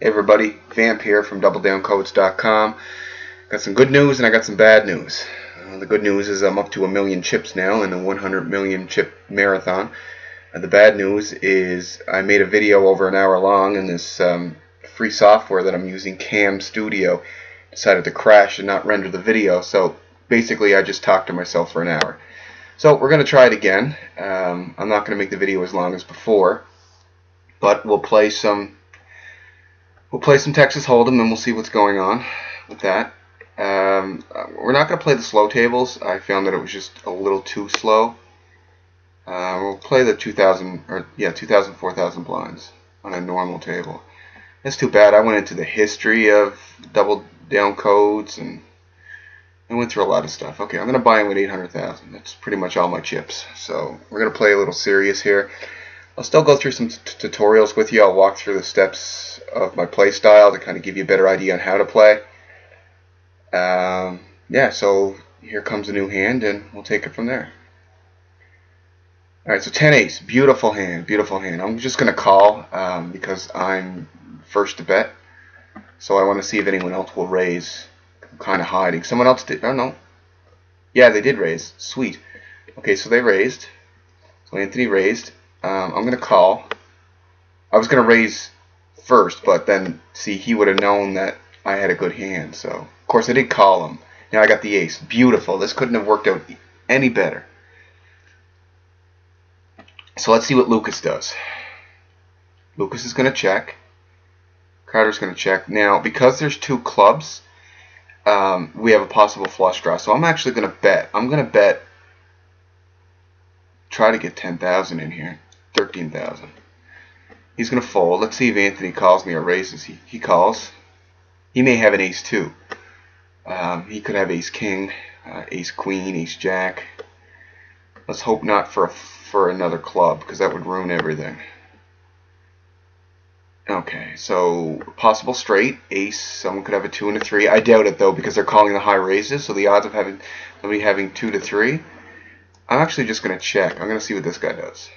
Hey everybody, Vamp here from DoubleDownCodes.com. Got some good news and I got some bad news. The good news is I'm up to 1 million chips now in a 100 million chip marathon. The bad news is I made a video over an hour long and this free software that I'm using, Cam Studio, decided to crash and not render the video. So basically I just talked to myself for an hour. So we're going to try it again. I'm not going to make the video as long as before, but we'll play some Texas Holdem and we'll see what's going on with that. We're not going to play the slow tables. I found that it was just a little too slow. We'll play the 2,000 4,000 blinds on a normal table. That's too bad. I went into the history of double down codes and I went through a lot of stuff. Okay, I'm going to buy in with 800,000. That's pretty much all my chips. So we're going to play a little serious here. I'll still go through some tutorials with you. I'll walk through the steps of my play style to kind of give you a better idea on how to play. Yeah, so here comes a new hand and we'll take it from there. Alright, so 10 ace. Beautiful hand, beautiful hand. I'm just going to call because I'm first to bet. So I want to see if anyone else will raise. I'm kind of hiding. Someone else did. Oh, no. Yeah, they did raise. Sweet. Okay, so they raised. So Anthony raised. I'm going to call. I was going to raise first, but then, see, he would have known that I had a good hand. So, of course, I did call him. Now I got the ace. Beautiful. This couldn't have worked out any better. So let's see what Lucas does. Lucas is going to check. Carter's going to check. Now, because there's two clubs, we have a possible flush draw. So I'm actually going to bet. I'm going to bet. Try to get 10,000 in here. 13,000. He's going to fold. Let's see if Anthony calls me or raises. He calls. He may have an ace too. He could have ace king, ace queen, ace jack. Let's hope not for another club, because that would ruin everything. Okay, so possible straight, ace. Someone could have a 2 and a 3. I doubt it though, because they're calling the high raises. So the odds of somebody having 2 to 3. I'm actually just going to check. I'm going to see what this guy does.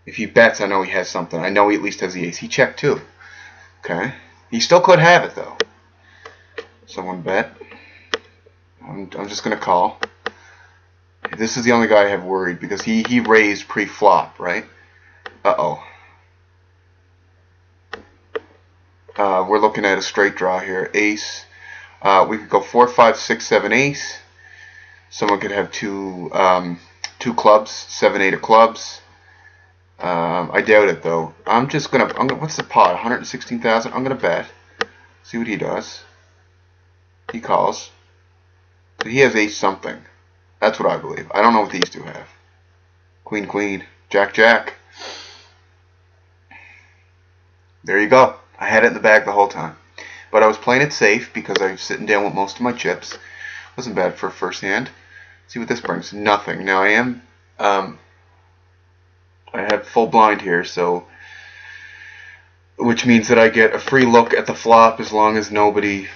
If he bets, I know he has something. I know he at least has the ace. He checked too. Okay. He still could have it though. Someone bet. I'm just going to call. This is the only guy I have worried because he raised pre-flop, right? Uh-oh. We're looking at a straight draw here. Ace. We could go 4, 5, 6, 7, ace. Someone could have two clubs, 7, 8 of clubs. I doubt it though. I'm gonna. What's the pot? 116,000. I'm gonna bet. See what he does. He calls. So he has ace something. That's what I believe. I don't know what these two have. Queen, queen, jack, jack. There you go. I had it in the bag the whole time, but I was playing it safe because I was sitting down with most of my chips. Wasn't bad for a first hand. See what this brings. Nothing. Now I am. I have full blind here, so which means that I get a free look at the flop as long as nobody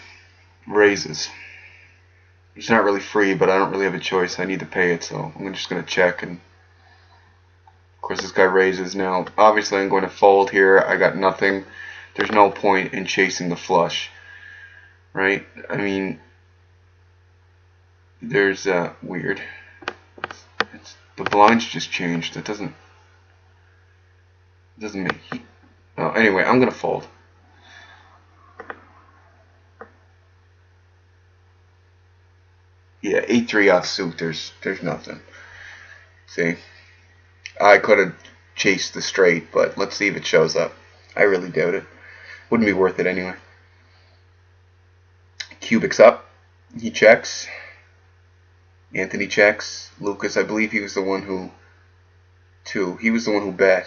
raises. It's not really free, but I don't really have a choice. I need to pay it, so I'm just going to check. And of course, this guy raises. Now, obviously, I'm going to fold here. I got nothing. There's no point in chasing the flush, right? I mean, there's weird. The blinds just changed. It doesn't make. Oh, anyway, I'm gonna fold. Yeah, 8-3 offsuit. There's nothing. See, I could have chased the straight, but let's see if it shows up. I really doubt it. Wouldn't be worth it anyway. Cubic's up. He checks. Anthony checks. Lucas, I believe he was the one who. He was the one who bet.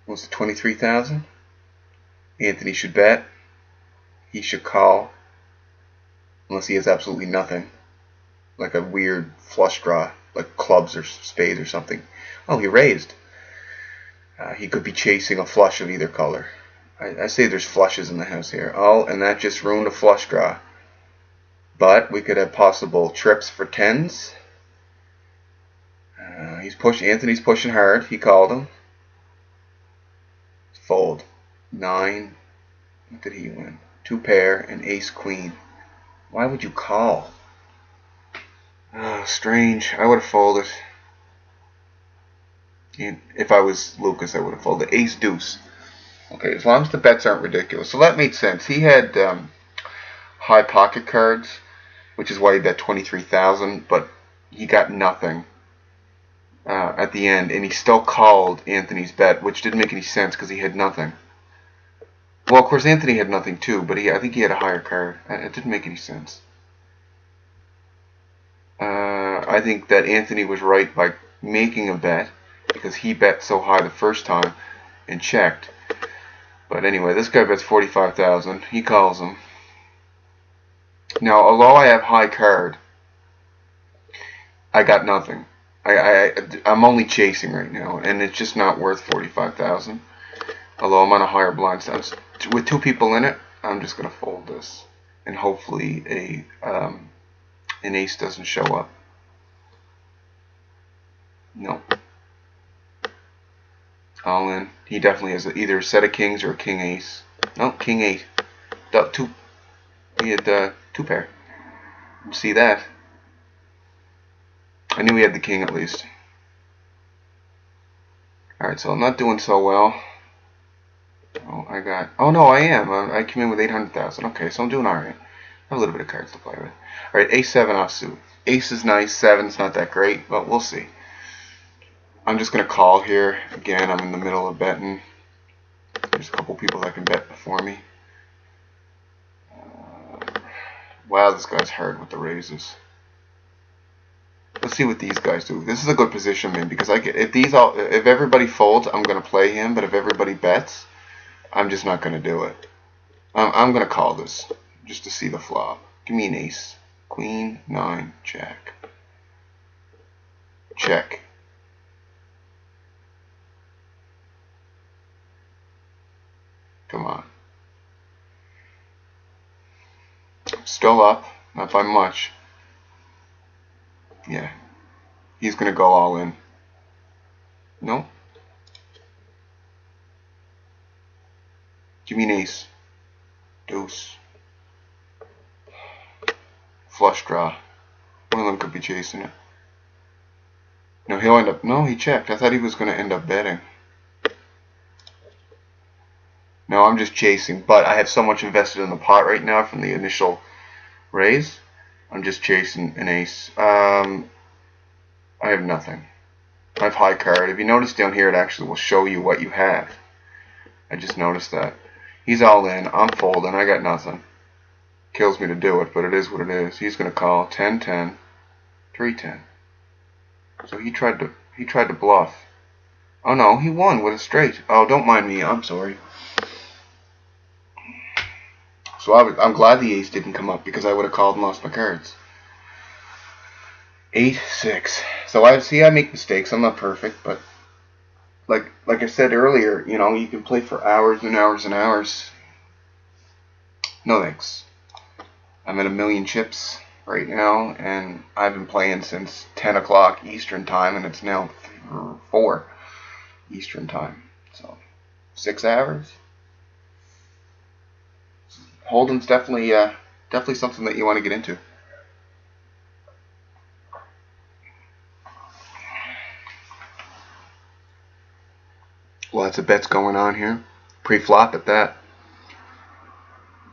What was it, 23,000? Anthony should bet. He should call. Unless he has absolutely nothing. Like a weird flush draw. Like clubs or spades or something. Oh, he raised. He could be chasing a flush of either color. I say there's flushes in the house here. Oh, and that just ruined a flush draw. But we could have possible trips for tens. Anthony's pushing hard. He called him. Fold. 9. What did he win? 2 pair and ace queen. Why would you call? Oh, strange. I would have folded. If I was Lucas, I would have folded. Ace deuce. Okay, as long as the bets aren't ridiculous. So that made sense. He had high pocket cards, which is why he bet 23,000, but he got nothing at the end, and he still called Anthony's bet, which didn't make any sense because he had nothing. Well, of course, Anthony had nothing too, but I think he had a higher card. It didn't make any sense. I think that Anthony was right by making a bet because he bet so high the first time and checked. But anyway, this guy bets 45,000. He calls him. Now, although I have high card, I got nothing. I'm only chasing right now, and it's just not worth 45,000. Although I'm on a higher blind size. With 2 people in it, I'm just gonna fold this, and hopefully an ace doesn't show up. No. All in. He definitely has either a set of kings or a king ace. No, king 8. He had 2 pair. See that? I knew he had the king at least. Alright, so I'm not doing so well. Oh no, I am. I came in with 800,000. Okay, so I'm doing alright. I have a little bit of cards to play with. Alright, A7 offsuit. Ace is nice. 7's not that great, but we'll see. I'm just going to call here. Again, I'm in the middle of betting. There's a couple people that can bet before me. Wow, this guy's hard with the raises. Let's see what these guys do. This is a good position, man, because if everybody folds, I'm going to play him, but if everybody bets, I'm just not going to do it. I'm going to call this just to see the flop. Give me an ace. Queen, 9, jack. Check. Come on. Still up, not by much. Yeah. He's going to go all in. No. Give me an ace. Deuce. Flush draw. One of them could be chasing it. No, he'll end up... No, he checked. I thought he was going to end up betting. No, I'm just chasing. But I have so much invested in the pot right now from the initial raise. I'm just chasing an ace. I have nothing. I have high card. If you notice down here, it actually will show you what you have. I just noticed that. He's all in. I'm folding. I got nothing. Kills me to do it, but it is what it is. He's going to call 10-10, 3-10. So he tried to bluff. Oh no, he won with a straight. Oh, don't mind me. I'm sorry. So I'm glad the ace didn't come up because I would have called and lost my cards. 8-6. So I make mistakes. I'm not perfect, but like I said earlier, you know, you can play for hours and hours and hours. No thanks. I'm at 1,000,000 chips right now, and I've been playing since 10 o'clock Eastern time, and it's now 4 Eastern time. So 6 hours. Holdem's definitely something that you want to get into. Lots of bets going on here. Pre-flop at that.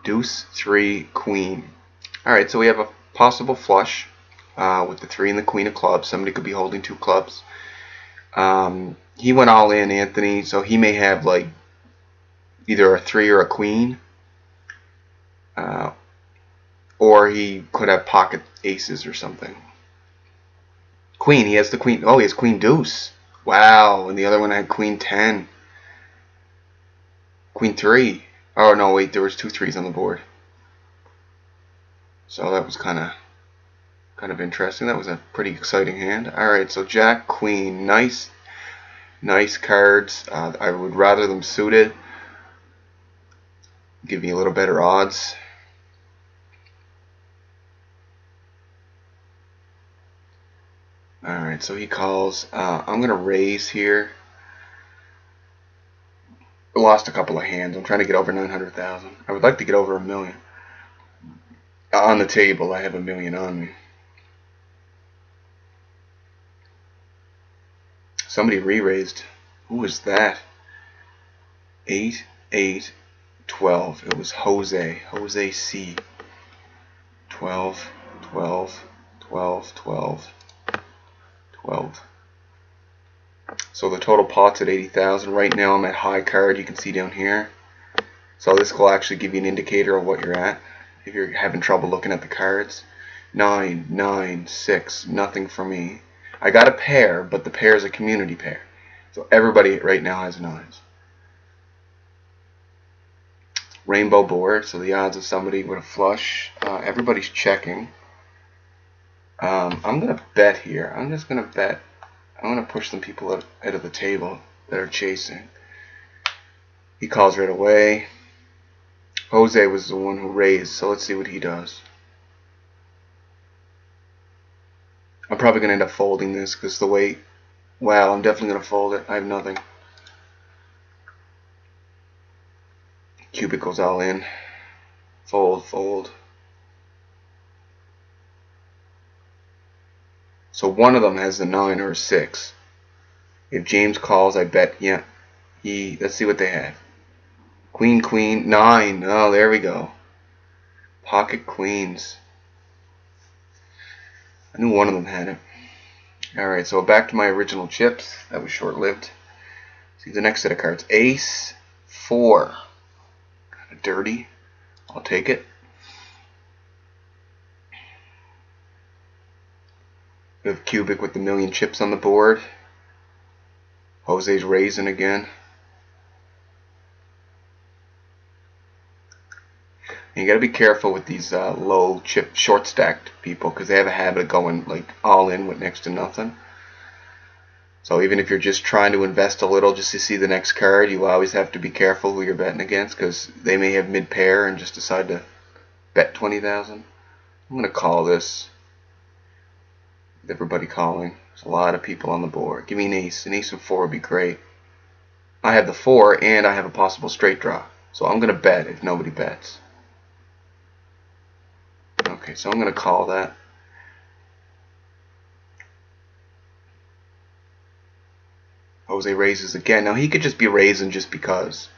Deuce, 3, queen. Alright, so we have a possible flush with the 3 and the queen of clubs. Somebody could be holding 2 clubs. He went all in, Anthony, so he may have like either a 3 or a queen. Or he could have pocket aces or something. Queen, he has the queen. Oh, he has queen deuce. Wow, and the other one had queen 10. Queen 3. Oh, no, wait, there was 2 3s on the board. So that was kind of interesting. That was a pretty exciting hand. Alright, so jack, queen. Nice cards. I would rather them suited. Give me a little better odds. Alright, so he calls. I'm going to raise here. lost a couple of hands. I'm trying to get over 900,000. I would like to get over $1 million. On the table, I have $1 million on me. Somebody re-raised. Who was that? 8, 8, 12. It was Jose. Jose C. 12, 12, 12, 12, 12. So the total pot's at 80,000. Right now I'm at high card. You can see down here. So this will actually give you an indicator of what you're at if you're having trouble looking at the cards. 9, 9, 6. Nothing for me. I got a pair, but the pair is a community pair. So everybody right now has 9s. Rainbow board, so the odds of somebody with a flush. Everybody's checking. I'm going to bet here. I'm just going to bet. I'm going to push some people out of the table that are chasing. He calls right away. Jose was the one who raised, so let's see what he does. I'm probably going to end up folding this because the way... Wow, I'm definitely going to fold it. I have nothing. Cubic goes all in. Fold, fold. So one of them has a 9 or a 6. If James calls, I bet, yeah. Let's see what they have. Queen, queen, 9. Oh, there we go. Pocket queens. I knew one of them had it. Alright, so back to my original chips. That was short-lived. See the next set of cards. Ace, 4. Kind of dirty. I'll take it. We have Cubic with the 1,000,000 chips on the board. Jose's raising again. And you got to be careful with these low chip, short stacked people because they have a habit of going like all in with next to nothing. So even if you're just trying to invest a little just to see the next card, you always have to be careful who you're betting against because they may have mid pair and just decide to bet 20,000. I'm going to call this. With everybody calling. There's a lot of people on the board. Give me an ace. An ace and 4 would be great. I have the 4 and I have a possible straight draw. So I'm going to bet if nobody bets. Okay, so I'm going to call that. Jose raises again. Now he could just be raising just because.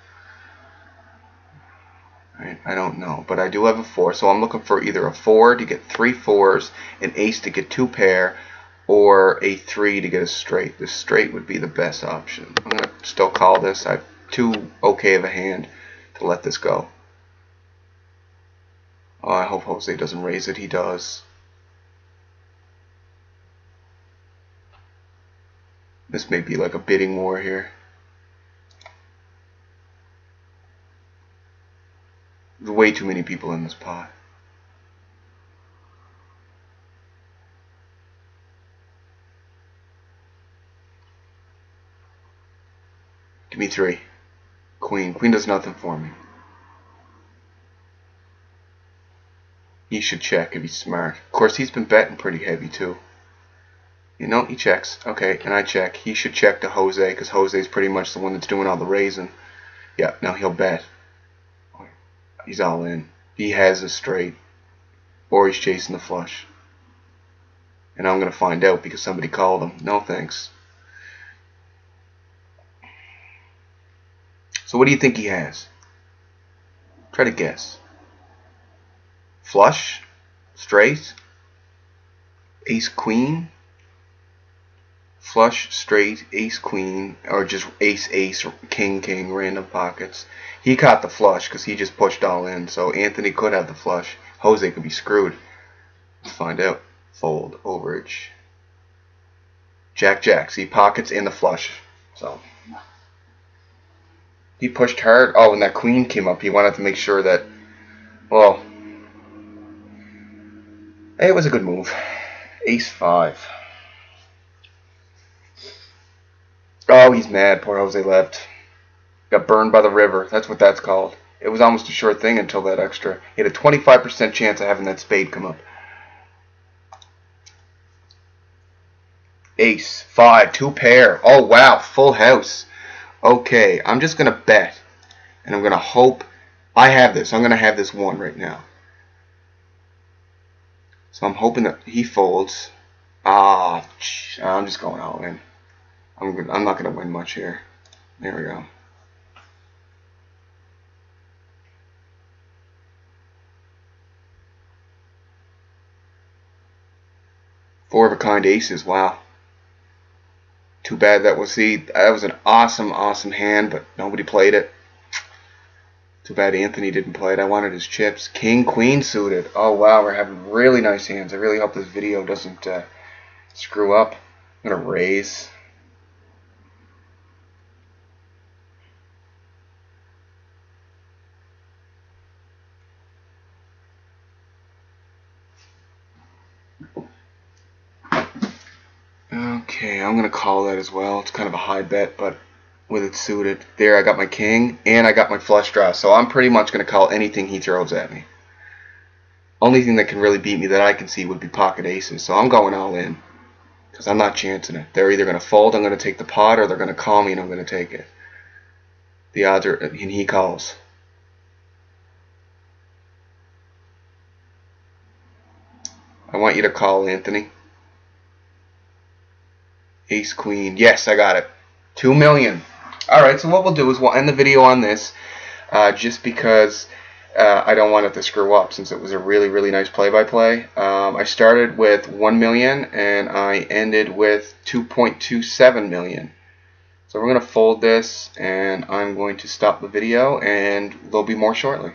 Right, I don't know, but I do have a 4, so I'm looking for either a 4 to get 3 4s, an ace to get 2 pair, or a 3 to get a straight. The straight would be the best option. I'm going to still call this. I have too okay of a hand to let this go. Oh, I hope Jose doesn't raise it. He does. This may be like a bidding war here. There's way too many people in this pot. Give me 3. Queen. Queen does nothing for me. He should check if he's smart. Of course, he's been betting pretty heavy too. You know, he checks. Okay, and I check. He should check to Jose because Jose's pretty much the one that's doing all the raising. Yeah, now he'll bet. He's all in. He has a straight. Or he's chasing the flush. And I'm going to find out because somebody called him. No thanks. So what do you think he has? Try to guess. Flush? Straight? Ace queen? Flush, straight, ace queen, or just ace ace, king king, random pockets. He caught the flush because he just pushed all in, so Anthony could have the flush. Jose could be screwed. Let's find out. Fold, overage. Jack jack, see pockets and the flush. So he pushed hard. Oh, when that queen came up, he wanted to make sure that, well, it was a good move. Ace 5. Oh, he's mad. Poor Jose left. Got burned by the river. That's what that's called. It was almost a sure thing until that extra. He had a 25% chance of having that spade come up. Ace, 5, 2 pair. Oh, wow. Full house. Okay, I'm just going to bet. And I'm going to hope I have this. I'm going to have this one right now. So I'm hoping that he folds. I'm just going all in. I'm not going to win much here. There we go. Four of a kind aces. Wow. Too bad that was an awesome hand, but nobody played it. Too bad Anthony didn't play it. I wanted his chips. King, queen suited. Oh wow, we're having really nice hands. I really hope this video doesn't screw up. I'm gonna raise. Okay, I'm gonna call that as well. It's kind of a high bet, but with it suited. There, I got my king, and I got my flush draw. So I'm pretty much gonna call anything he throws at me. Only thing that can really beat me that I can see would be pocket aces. So I'm going all in, because I'm not chancing it. They're either gonna fold, I'm gonna take the pot, or they're gonna call me and I'm gonna take it. The odds are, and he calls. I want you to call, Anthony. Ace, queen. Yes, I got it. 2 million. Alright, so what we'll do is we'll end the video on this, just because I don't want it to screw up, since it was a really nice play-by-play. I started with 1 million and I ended with 2.27 million. So we're going to fold this and I'm going to stop the video, and there'll be more shortly.